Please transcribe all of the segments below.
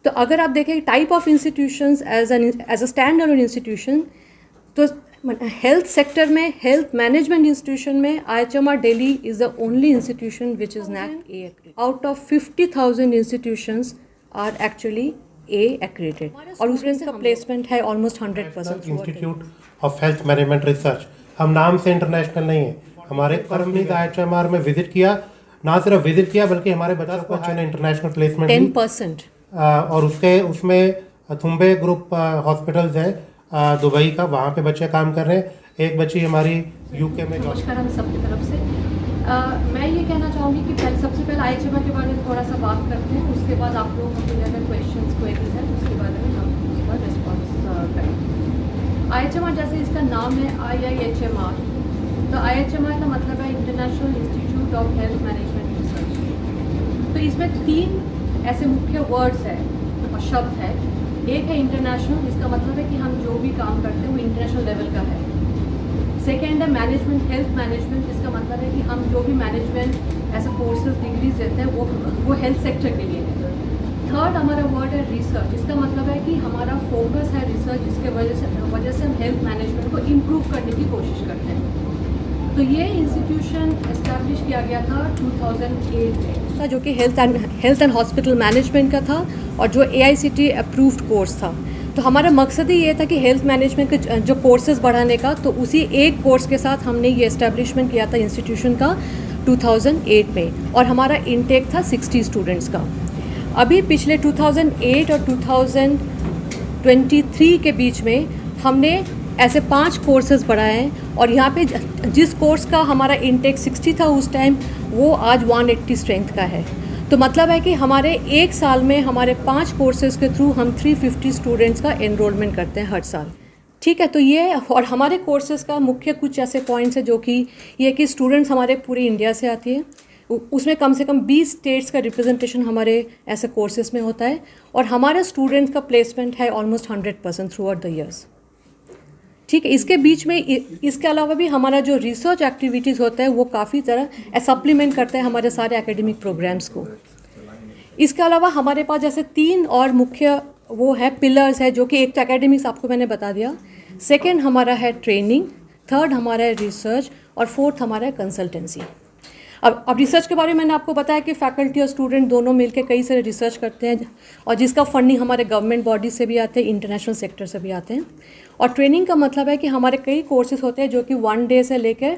तो अगर आप देखें type of institutions as a stand alone institution, तो हेल्थ सेक्टर में हेल्थ मैनेजमेंट इंस्टीट्यूशन में IHMR Delhi is the only institution which is NAC A accredited. Out of 50,000 institutions are actually A accredited और उसमें से प्लेसमेंट है almost 100%. Institute of health management research, हम नाम से इंटरनेशनल नहीं है. हमारे कर्मनीत IHMR में विजिट किया, ना सिर्फ विजिट किया बल्कि हमारे बच्चों को अच्छे इंटरनेशनल प्लेसमेंट 10%. और उसमें थुम्बे ग्रुप हॉस्पिटल्स हैं दुबई का, वहाँ पे बच्चे काम कर रहे हैं. एक बच्ची हमारी UK में. नमस्कार हम सबकी तरफ से. मैं ये कहना चाहूँगी कि सबसे पहले IHMR के बारे में थोड़ा सा बात करते हैं, उसके बाद आप लोग अपने अगर क्वेश्चंस क्वेरीज हैं उसके बारे में हम उस पर रिस्पॉन्स करेंगे. IHMR जैसे इसका नाम है IIHMR, तो IHMR का मतलब है international institute of health management research. तो इसमें 3 ऐसे मुख्य वर्ड्स है और शब्द है. एक है इंटरनेशनल, जिसका मतलब है कि हम जो भी काम करते हैं वो इंटरनेशनल लेवल का है. सेकेंड है मैनेजमेंट, हेल्थ मैनेजमेंट, जिसका मतलब है कि हम जो भी मैनेजमेंट ऐसे कोर्सेज डिग्रीज देते हैं वो हेल्थ सेक्टर के लिए है. थर्ड हमारा वर्ड है रिसर्च, जिसका मतलब है कि हमारा फोकस है रिसर्च, जिसके वजह से हम हेल्थ मैनेजमेंट को इम्प्रूव करने की कोशिश करते हैं. तो ये इंस्टीट्यूशन इस्टेब्लिश किया गया था 2008 में, जो कि हेल्थ एंड हॉस्पिटल मैनेजमेंट का था और जो AICTE अप्रूव्ड कोर्स था. तो हमारा मकसद ही ये था कि हेल्थ मैनेजमेंट के जो कोर्सेज बढ़ाने का, तो उसी एक कोर्स के साथ हमने ये इस्टेब्लिशमेंट किया था इंस्टीट्यूशन का 2008 में, और हमारा इनटेक था 60 स्टूडेंट्स का. अभी पिछले 2008 और 2023 के बीच में हमने ऐसे 5 कोर्सेज बढ़ाए हैं, और यहाँ पे जिस कोर्स का हमारा इनटेक 60 था उस टाइम, वो आज 180 स्ट्रेंथ का है. तो मतलब है कि हमारे एक साल में हमारे 5 कोर्सेज के थ्रू हम 350 स्टूडेंट्स का एनरोलमेंट करते हैं हर साल. ठीक है, तो ये और हमारे कोर्सेज का मुख्य कुछ ऐसे पॉइंट्स है जो कि ये कि स्टूडेंट्स हमारे पूरे इंडिया से आती है. उसमें कम से कम 20 स्टेट्स का रिप्रेजेंटेशन हमारे ऐसे कोर्सेज में होता है, और हमारे स्टूडेंट्स का प्लेसमेंट है almost 100% through out the years. ठीक है, इसके बीच में इसके अलावा भी हमारा जो रिसर्च एक्टिविटीज़ होता है वो काफ़ी तरह सप्लीमेंट करते हैं हमारे सारे एकेडमिक प्रोग्राम्स को. इसके अलावा हमारे पास जैसे 3 और मुख्य वो है पिलर्स है, जो कि एक तो एकेडमिक्स आपको मैंने बता दिया, सेकंड हमारा है ट्रेनिंग, थर्ड हमारा है रिसर्च, और फोर्थ हमारा है कंसल्टेंसी. अब रिसर्च के बारे में मैंने आपको बताया कि फैकल्टी और स्टूडेंट दोनों मिलकर कई सारे रिसर्च करते हैं, और जिसका फंडिंग हमारे गवर्नमेंट बॉडी से भी आते हैं, इंटरनेशनल सेक्टर से भी आते हैं. और ट्रेनिंग का मतलब है कि हमारे कई कोर्सेज होते हैं जो कि 1 डे से लेकर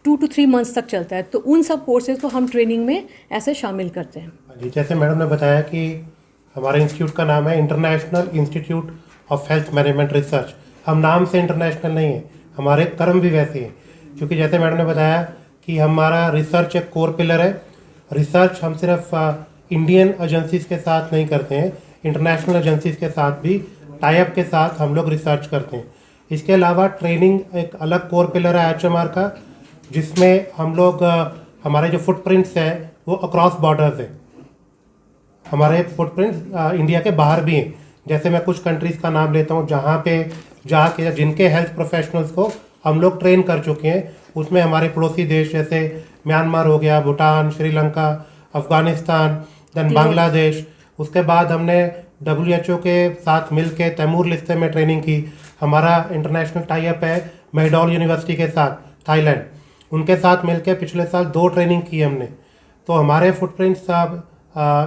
2 to 3 मंथ्स तक चलता है. तो उन सब कोर्सेज को हम ट्रेनिंग में ऐसे शामिल करते हैं. जी, जैसे मैडम ने बताया कि हमारे इंस्टीट्यूट का नाम है international institute of health management research. हम नाम से इंटरनेशनल नहीं है, हमारे कर्म भी वैसे हैं. क्योंकि जैसे मैडम ने बताया कि हमारा रिसर्च एक कोर पिलर है. रिसर्च हम सिर्फ इंडियन एजेंसीज़ के साथ नहीं करते हैं, इंटरनेशनल एजेंसीज़ के साथ भी टाइप के साथ हम लोग रिसर्च करते हैं. इसके अलावा ट्रेनिंग एक अलग कोर पिलर है IHMR का, जिसमें हम लोग हमारे जो फुटप्रिंट्स हैं वो अक्रॉस बॉर्डर्स हैं. हमारे फुटप्रिंट्स इंडिया के बाहर भी हैं. जैसे मैं कुछ कंट्रीज़ का नाम लेता हूँ जहाँ पे जाके जिनके हेल्थ प्रोफेशनल्स को हम लोग ट्रेन कर चुके हैं. उसमें हमारे पड़ोसी देश जैसे म्यांमार हो गया, भूटान, श्रीलंका, अफ़गानिस्तान, देन बांग्लादेश. उसके बाद हमने WHO के साथ मिल के तैमूर लिस्ते में ट्रेनिंग की. हमारा इंटरनेशनल टाई अप है मैकडॉल यूनिवर्सिटी के साथ, थाईलैंड. उनके साथ मिल के पिछले साल 2 ट्रेनिंग की हमने. तो हमारे फुटप्रिंट्स सब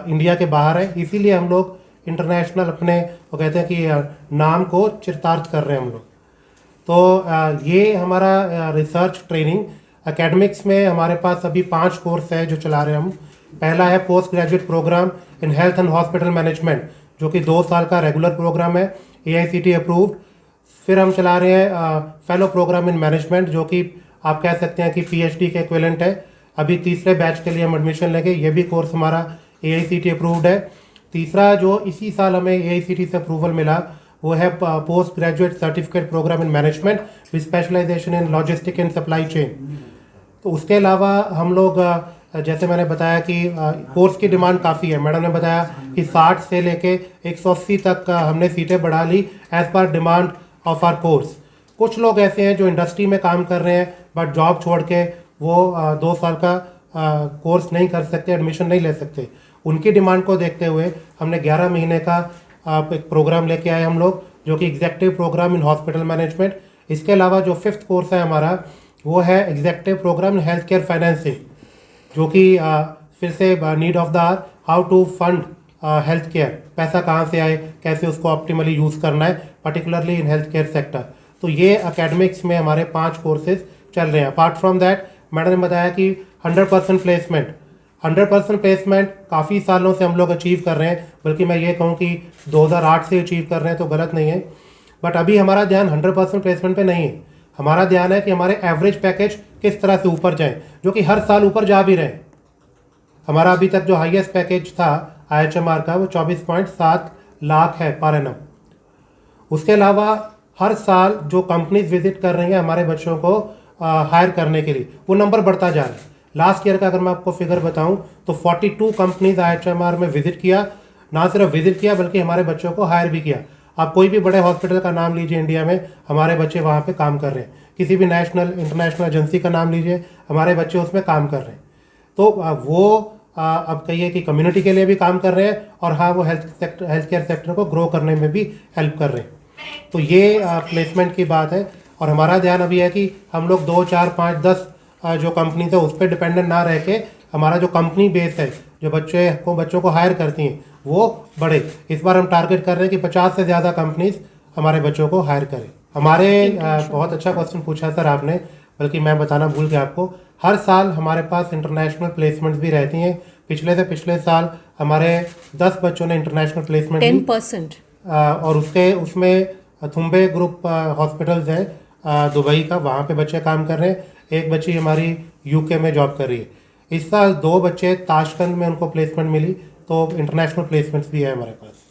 इंडिया के बाहर है, इसीलिए हम लोग इंटरनेशनल अपने वो कहते हैं कि नाम को चिरतार्थ कर रहे हैं हम लोग. तो ये हमारा रिसर्च ट्रेनिंग. एकेडमिक्स में हमारे पास अभी 5 कोर्स है जो चला रहे हैं हम. पहला है post graduate programme in health and hospital management, जो कि 2 साल का रेगुलर प्रोग्राम है, AICTE अप्रूव्ड. फिर हम चला रहे हैं फेलो प्रोग्राम इन मैनेजमेंट, जो कि आप कह सकते हैं कि PhD के इक्विवेलेंट है. अभी तीसरे बैच के लिए हम एडमिशन लेंगे. ये भी कोर्स हमारा AICTE अप्रूव्ड है. तीसरा जो इसी साल हमें AICTE से अप्रूवल मिला वो है post graduate certificate programme in management with specialisation in logistic and supply chain. तो उसके अलावा हम लोग जैसे मैंने बताया कि कोर्स की डिमांड काफ़ी है. मैडम ने बताया कि 60 से लेके 180 तक हमने सीटें बढ़ा ली as per demand of our course. कुछ लोग ऐसे हैं जो इंडस्ट्री में काम कर रहे हैं बट जॉब छोड़ के वो 2 साल का कोर्स नहीं कर सकते, एडमिशन नहीं ले सकते. उनकी डिमांड को देखते हुए हमने 11 महीने का आप एक प्रोग्राम लेके आए हम लोग, जो कि executive programme in hospital management. इसके अलावा जो 5th कोर्स है हमारा, वो है executive programme in health care financing, जो कि फिर से need of the hour, how to fund health care, पैसा कहाँ से आए, कैसे उसको ऑप्टिमली यूज़ करना है, particularly in health care sector. तो ये एकेडमिक्स में हमारे 5 कोर्सेज चल रहे हैं। अपार्ट फ्रॉम दैट, मैडम ने बताया कि 100% प्लेसमेंट, 100% प्लेसमेंट काफ़ी सालों से हम लोग अचीव कर रहे हैं, बल्कि मैं ये कहूँ कि 2008 से अचीव कर रहे हैं तो गलत नहीं है। बट अभी हमारा ध्यान 100% प्लेसमेंट पे नहीं है। हमारा ध्यान है कि हमारे एवरेज पैकेज किस तरह से ऊपर जाएं, जो कि हर साल ऊपर जा भी रहे हैं। हमारा अभी तक जो हाईएस्ट पैकेज था IHMR का, वो 24.7 लाख है पर एनम। उसके अलावा हर साल जो कंपनीज विजिट कर रही हैं हमारे बच्चों को हायर करने के लिए, वो नंबर बढ़ता जा रहा है। लास्ट ईयर का अगर मैं आपको फिगर बताऊं तो 42 कंपनीज IHMR में विजिट किया, ना सिर्फ विजिट किया बल्कि हमारे बच्चों को हायर भी किया। आप कोई भी बड़े हॉस्पिटल का नाम लीजिए इंडिया में, हमारे बच्चे वहाँ पे काम कर रहे हैं। किसी भी नेशनल इंटरनेशनल एजेंसी का नाम लीजिए, हमारे बच्चे उसमें काम कर रहे हैं। तो वो अब कहिए कि कम्युनिटी के लिए भी काम कर रहे हैं, और हाँ, वो हेल्थ केयर सेक्टर को ग्रो करने में भी हेल्प कर रहे हैं। तो ये प्लेसमेंट की बात है। और हमारा ध्यान अभी है कि हम लोग 2, 4, 5, 10 जो कंपनीज है उस पर डिपेंडेंट ना रह के, हमारा जो कंपनी बेस है, जो बच्चों को हायर करती हैं, वो बढ़े। इस बार हम टारगेट कर रहे हैं कि 50 से ज़्यादा कंपनीज हमारे बच्चों को हायर करें। हमारे बहुत अच्छा क्वेश्चन पूछा सर आपने, बल्कि मैं बताना भूल गया आपको। हर साल हमारे पास इंटरनेशनल प्लेसमेंट्स भी रहती हैं। पिछले से पिछले साल हमारे 10 बच्चों ने इंटरनेशनल प्लेसमेंट 10%। और उसमें थुम्बे ग्रुप हॉस्पिटल्स है दुबई का, वहाँ पे बच्चे काम कर रहे हैं। एक बच्ची हमारी UK में जॉब कर रही है। इस साल 2 बच्चे ताशकंद में उनको प्लेसमेंट मिली, तो इंटरनेशनल प्लेसमेंट्स भी है हमारे पास।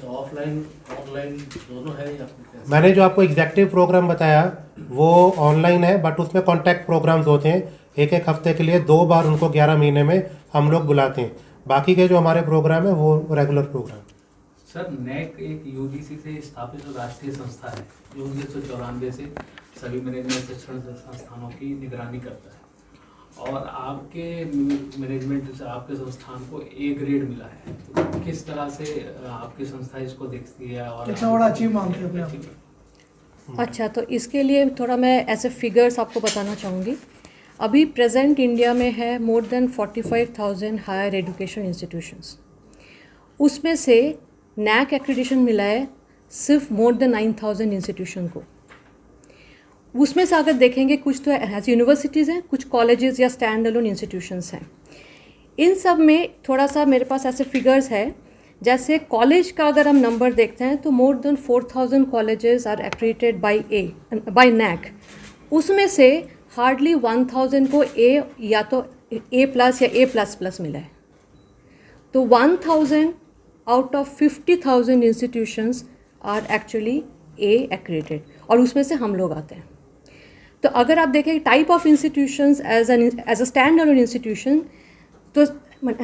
ऑफलाइन ऑनलाइन दोनों है या फिर कैसे? मैंने जो आपको एग्जेक्टिव प्रोग्राम बताया वो ऑनलाइन है, बट उसमें कॉन्टैक्ट प्रोग्राम्स होते हैं। एक हफ्ते के लिए 2 बार उनको 11 महीने में हम लोग बुलाते हैं। बाकी के जो हमारे प्रोग्राम है वो रेगुलर प्रोग्राम। सर, NAC एक UGC से स्थापित राष्ट्रीय संस्था है जो 1994 से सभी मैनेजमेंट शिक्षण संस्थानों की निगरानी करता है, और आपके मैनेजमेंट से आपके संस्थान को A ग्रेड मिला है। तो किस तरह से आपकी संस्था इसको देखती है और कितना बड़ा अचीव मानते हैं अपने आप को? अच्छा, तो इसके लिए थोड़ा मैं ऐसे फिगर्स आपको बताना चाहूँगी। अभी प्रेजेंट इंडिया में है more than 45,000 higher education institutions. उसमें से NAC एक्रेडिशन मिला है सिर्फ मोर देन 9,000 इंस्टीट्यूशन को। उसमें से अगर देखेंगे, कुछ तो ऐसी यूनिवर्सिटीज़ हैं, कुछ कॉलेजेस या स्टैंड अलोन इंस्टीट्यूशंस हैं। इन सब में थोड़ा सा मेरे पास ऐसे फिगर्स है, जैसे कॉलेज का अगर हम नंबर देखते हैं तो more than 4,000 colleges are accredited by NAC। उसमें से हार्डली 1,000 को A या तो A+ या A++ मिला है। तो 1,000 out of 50,000 institutions are actually A accredited, और उसमें से हम लोग आते हैं। तो अगर आप देखें type of institutions as a stand alone institution, तो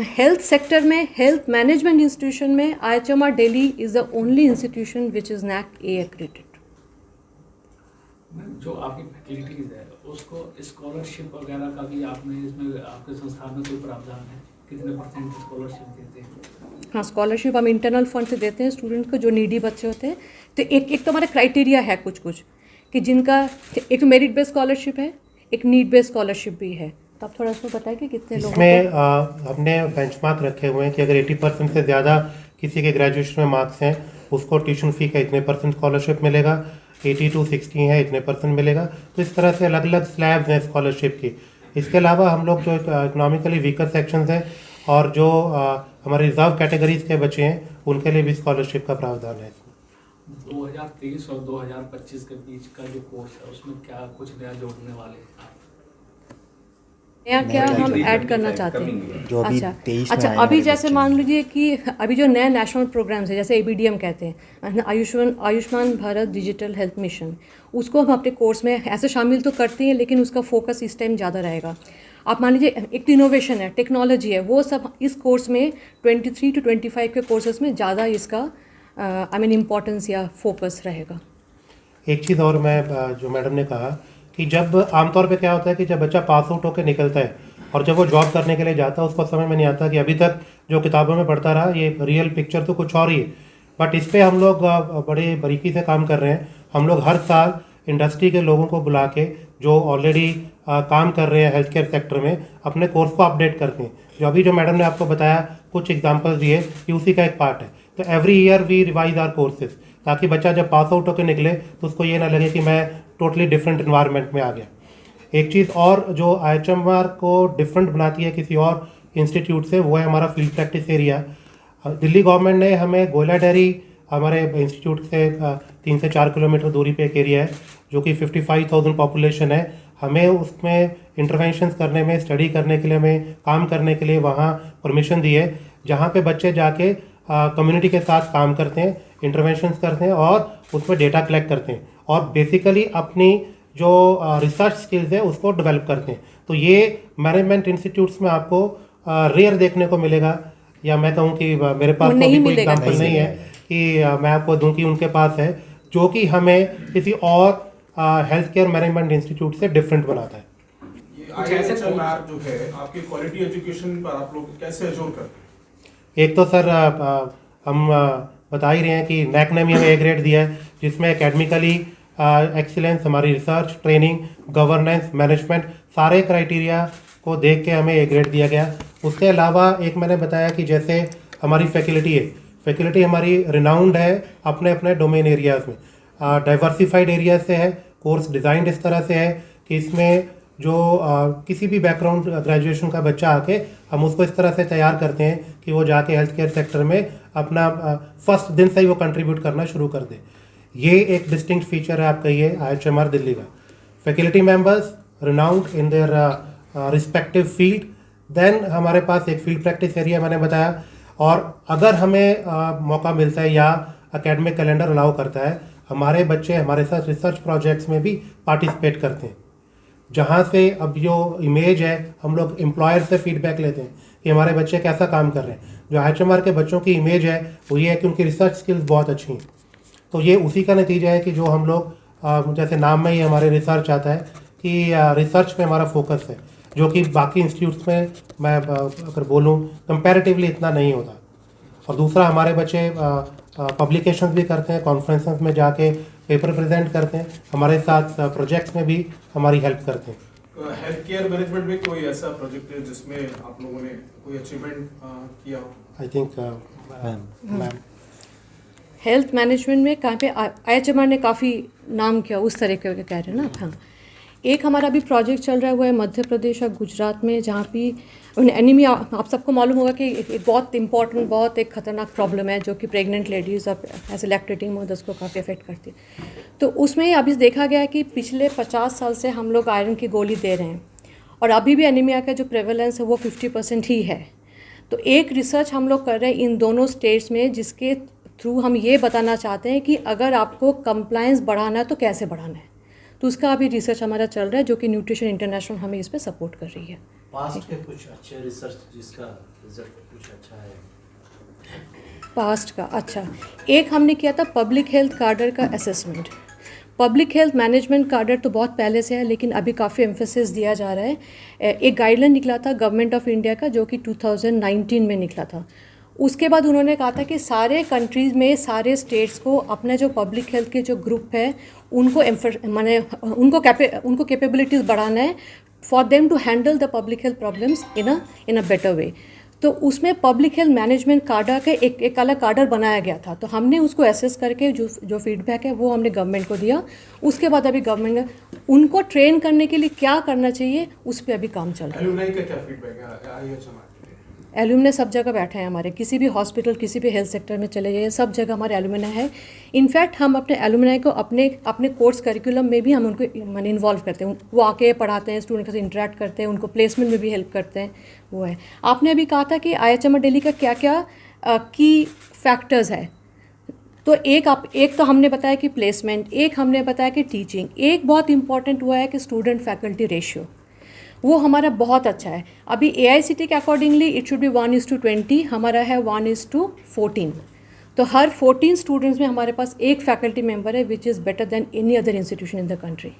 हेल्थ सेक्टर में, हेल्थ मैनेजमेंट इंस्टीट्यूशन में IHMR Delhi is the only institution which is NAC A accredited. जो आपकी फैकल्टीज है उसको स्कॉलरशिप वगैरह का भी आपने इसमें आपके संस्थान में कोई प्रावधान है? कितने % स्कॉलरशिप देते हैं? हाँ, स्कॉलरशिप हम इंटरनल फंड से देते हैं स्टूडेंट को, जो नीडी बच्चे होते हैं। तो एक तो हमारा क्राइटेरिया है कुछ कि जिनका एक तो मेरिट बेस्ड स्कॉलरशिप है, एक नीड बेस्ड स्कॉलरशिप भी है। तो आप थोड़ा उसमें बताएं कि कितने लोग इसमें हमने बेंचमार्क रखे हुए हैं कि अगर 80% से ज़्यादा किसी के ग्रेजुएशन में मार्क्स हैं, उसको ट्यूशन फ़ी का इतने % स्कॉलरशिप मिलेगा, 80 to 60 है इतने % मिलेगा। तो इस तरह से अलग अलग स्लैब्स हैं स्कॉलरशिप की। इसके अलावा हम लोग जो इकोनॉमिकली वीकर सेक्शंस हैं और जो हमारे रिजर्व कैटेगरीज के बच्चे हैं, उनके लिए भी स्कॉलरशिप का प्रावधान है। 2023 और 2025 के बीच का जो कोर्स है उसमें क्या कुछ नया जोड़ने वाले हैं? नया क्या हम ऐड करना चाहते हैं? जो अभी अच्छा 23 में अच्छा, आने अभी वाले जैसे बच्चे मान लीजिए कि अभी जो नए नेशनल प्रोग्राम्स है, जैसे ABDM कहते हैं, Ayushman Bharat digital health mission, उसको हम अपने कोर्स में ऐसे शामिल तो करते हैं, लेकिन उसका फोकस इस टाइम ज़्यादा रहेगा। आप मान लीजिए एक तो इनोवेशन है, टेक्नोलॉजी है, वो सब इस कोर्स में 23 to 25 के कोर्सेज में ज़्यादा इसका इम्पोर्टेंस या फोकस रहेगा। एक चीज़ और मैं जो मैडम ने कहा कि जब आमतौर पे क्या होता है कि जब बच्चा पास आउट होकर निकलता है और जब वो जॉब करने के लिए जाता है, उसको समझ में नहीं आता कि अभी तक जो किताबों में पढ़ता रहा, ये रियल पिक्चर तो कुछ और ही है। बट इस पे हम लोग बड़े बारीकी से काम कर रहे हैं। हम लोग हर साल इंडस्ट्री के लोगों को बुला के जो ऑलरेडी काम कर रहे हैं हेल्थ केयर सेक्टर में अपने कोर्स को अपडेट करते हैं। जो मैडम ने आपको बताया, कुछ एग्जांपल्स दिए, ये उसी का एक पार्ट है। तो every year we revise our courses, ताकि बच्चा जब पास आउट होकर निकले तो उसको ये ना लगे कि मैं टोटली डिफरेंट इन्वायरमेंट में आ गया। एक चीज़ और जो IHMR को डिफरेंट बनाती है किसी और इंस्टीट्यूट से, वो है हमारा field practice area. Delhi government ने हमें गोयला डेयरी हमारे इंस्टीट्यूट से 3 से 4 किलोमीटर दूरी पे एक एरिया है जो कि 55,000 पॉपुलेशन है। हमें उसमें इंटरवेंशंस करने में, स्टडी करने के लिए, हमें काम करने के लिए वहाँ परमिशन दी है, जहाँ पे बच्चे जाके कम्युनिटी के साथ काम करते हैं, इंटरवेंशंस करते हैं और उसमें डेटा कलेक्ट करते हैं और बेसिकली अपनी जो रिसर्च स्किल्स है उसको डेवलप करते हैं। तो ये मैनेजमेंट इंस्टीट्यूट्स में आपको रेयर देखने को मिलेगा, या मैं कहूँ कि मेरे पास तो अभी कोई एग्जाम्पल नहीं है कि मैं आपको दूँ कि उनके पास है, जो कि हमें किसी और हेल्थ केयर मैनेजमेंट इंस्टीट्यूट से डिफरेंट बनाता है। ये IHMR जो है आपकी क्वालिटी एजुकेशन पर आप लोग कैसे अजोर करते हैं? एक तो सर हम बता ही रहे हैं कि NAC ने भी हमें A ग्रेड दिया है, जिसमें एकेडमिकली एक्सीलेंस, हमारी रिसर्च, ट्रेनिंग, गवर्नेंस, मैनेजमेंट, सारे क्राइटेरिया को देख के हमें A ग्रेड दिया गया। उसके अलावा एक मैंने बताया कि जैसे हमारी फैकल्टी है, फैकल्टी हमारी रिनाउंड है अपने अपने डोमेन एरियाज़ में, डाइवर्सिफाइड एरिया से है। कोर्स डिज़ाइन इस तरह से है कि इसमें जो किसी भी बैकग्राउंड ग्रेजुएशन का बच्चा आके हम उसको इस तरह से तैयार करते हैं कि वो जाके हेल्थ केयर सेक्टर में अपना फर्स्ट दिन से ही वो कंट्रीब्यूट करना शुरू कर दे। ये एक डिस्टिंक्ट फीचर है आपका ये IHMR दिल्ली का। Faculty members renowned in their respective field. Then हमारे पास एक फील्ड प्रैक्टिस एरिया मैंने बताया, और अगर हमें मौका मिलता है या एकेडमिक कैलेंडर अलाउ करता है, हमारे बच्चे हमारे साथ रिसर्च प्रोजेक्ट्स में भी पार्टिसिपेट करते हैं, जहाँ से अब जो इमेज है हम लोग एम्प्लॉयर से फीडबैक लेते हैं कि हमारे बच्चे कैसा काम कर रहे हैं। जो IHMR के बच्चों की इमेज है वो ये है कि उनकी रिसर्च स्किल्स बहुत अच्छी हैं। तो ये उसी का नतीजा है कि जो हम लोग जैसे नाम में ही हमारे रिसर्च आता है कि रिसर्च पे हमारा फोकस है, जो कि बाकी इंस्टीट्यूट्स में मैं अगर बोलूँ कंपैरेटिवली इतना नहीं होता। और दूसरा, हमारे बच्चे पब्लिकेशंस भी करते हैं, कॉन्फ्रेंसेस में जाके पेपर प्रेजेंट करते हैं, हमारे साथ प्रोजेक्ट्स में भी हमारी हेल्प करते हैं। हेल्थ केयर मैनेजमेंट में कोई ऐसा प्रोजेक्ट है जिसमें आप लोगों ने कोई अचीवमेंट किया हो? I think ma'am health management में कहाँ पे IHMR ने काफ़ी नाम किया, उस तरह के कह रहे हैं ना। हाँ, एक हमारा अभी प्रोजेक्ट चल रहा है, वो है मध्य प्रदेश और गुजरात में, जहाँ पे एनीमिया, आप सबको मालूम होगा कि एक बहुत इंपॉर्टेंट, बहुत एक खतरनाक प्रॉब्लम है जो कि प्रेग्नेंट लेडीज़ और ऐसे लैक्टेटिंग मदर्स को काफ़ी अफेक्ट करती है। तो उसमें अभी देखा गया है कि पिछले 50 साल से हम लोग आयरन की गोली दे रहे हैं और अभी भी एनीमिया का जो प्रेवलेंस है वो 50% ही है। तो एक रिसर्च हम लोग कर रहे हैं इन दोनों स्टेट्स में, जिसके थ्रू हम ये बताना चाहते हैं कि अगर आपको कंप्लायंस बढ़ाना है तो कैसे बढ़ाना है। तो उसका अभी रिसर्च हमारा चल रहा है, जो कि न्यूट्रिशन इंटरनेशनल हमें इस पर सपोर्ट कर रही है। पास्ट के कुछ अच्छे रिसर्च जिसका रिजल्ट कुछ अच्छा है? पास्ट का अच्छा, एक हमने किया था पब्लिक हेल्थ कार्डर का असेसमेंट। पब्लिक हेल्थ मैनेजमेंट कार्डर तो बहुत पहले से है, लेकिन अभी काफ़ी एम्फेसिस दिया जा रहा है। एक गाइडलाइन निकला था गवर्नमेंट ऑफ इंडिया का, जो कि 2019 में निकला था। उसके बाद उन्होंने कहा था कि सारे कंट्रीज़ में, सारे स्टेट्स को अपने जो पब्लिक हेल्थ के जो ग्रुप है उनको उनको कैपेबिलिटीज़ बढ़ाना है for them to handle the public health problems in a better way. तो उसमें पब्लिक हेल्थ मैनेजमेंट कार्डर का एक अलग कार्डर बनाया गया था। तो हमने उसको एसेस करके जो फीडबैक है वो हमने गवर्नमेंट को दिया। उसके बाद अभी गवर्नमेंट ने उनको ट्रेन करने के लिए क्या करना चाहिए उस पर अभी काम चल रहा है। एलुमनाई का क्या फीडबैक है? एलुमनाई सब जगह बैठे हैं हमारे, किसी भी हॉस्पिटल, किसी भी हेल्थ सेक्टर में चले जाइए, सब जगह हमारे एलुमनाई है। इनफैक्ट हम अपने एलुमनाई को अपने कोर्स करिकुलम में भी हम उनको इन्वॉल्व करते हैं। वो आके पढ़ाते हैं, स्टूडेंट से इंटरेक्ट करते हैं, उनको प्लेसमेंट में भी हेल्प करते हैं। वो है, आपने अभी कहा था कि IHMR दिल्ली का क्या क्या की फैक्टर्स है। तो एक तो हमने बताया कि प्लेसमेंट, एक हमने बताया कि टीचिंग, एक बहुत इंपॉर्टेंट हुआ है कि स्टूडेंट फैकल्टी रेशियो, वो हमारा बहुत अच्छा है। अभी AICTE के अकॉर्डिंगली इट शुड बी 1:20, हमारा है 1:14। तो हर 14 स्टूडेंट्स में हमारे पास एक फैकल्टी मेंबर है, which is better than any other institution in the country.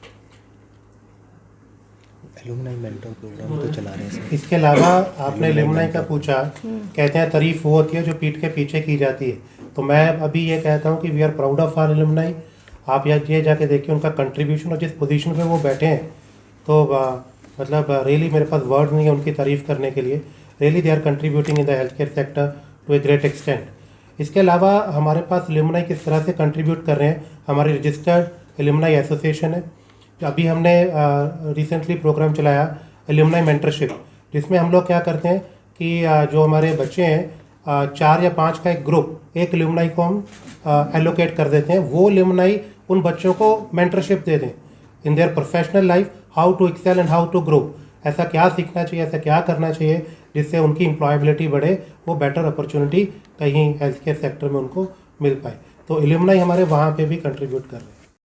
Alumni mentor program तो चला रहे हैं सर। इसके अलावा आपने एलुमनाई का पूछा, कहते हैं तारीफ वो होती है जो पीठ के पीछे की जाती है। तो मैं अभी ये कहता हूँ कि we are proud of our alumni. आप ये जाके देखिए उनका कंट्रीब्यूशन और जिस पोजीशन पे वो बैठे हैं, तो मतलब रियली मेरे पास वर्ड नहीं है उनकी तारीफ़ करने के लिए। Really they are contributing in the health care sector to a great extent. इसके अलावा हमारे पास एलुमनाई किस तरह से कंट्रीब्यूट कर रहे हैं, हमारी रजिस्टर्ड एलुमनाई एसोसिएशन है। अभी हमने रिसेंटली प्रोग्राम चलाया एलुमनाई मेंटरशिप, जिसमें हम लोग क्या करते हैं कि जो हमारे बच्चे हैं 4 या 5 का एक ग्रुप, एक एलुमनाई को हम एलोकेट कर देते हैं। वो एलुमनाई उन बच्चों को मेंटरशिप दे दें in their professional life, how to excel and how to grow. ऐसा क्या सीखना चाहिए, ऐसा क्या करना चाहिए जिससे उनकी एम्प्लॉयबिलिटी बढ़े, वो बेटर अपॉर्चुनिटी कहीं हेल्थ केयर सेक्टर में उनको मिल पाए। तो एलुमनाई हमारे वहाँ पे भी कंट्रीब्यूट कर रहे हैं।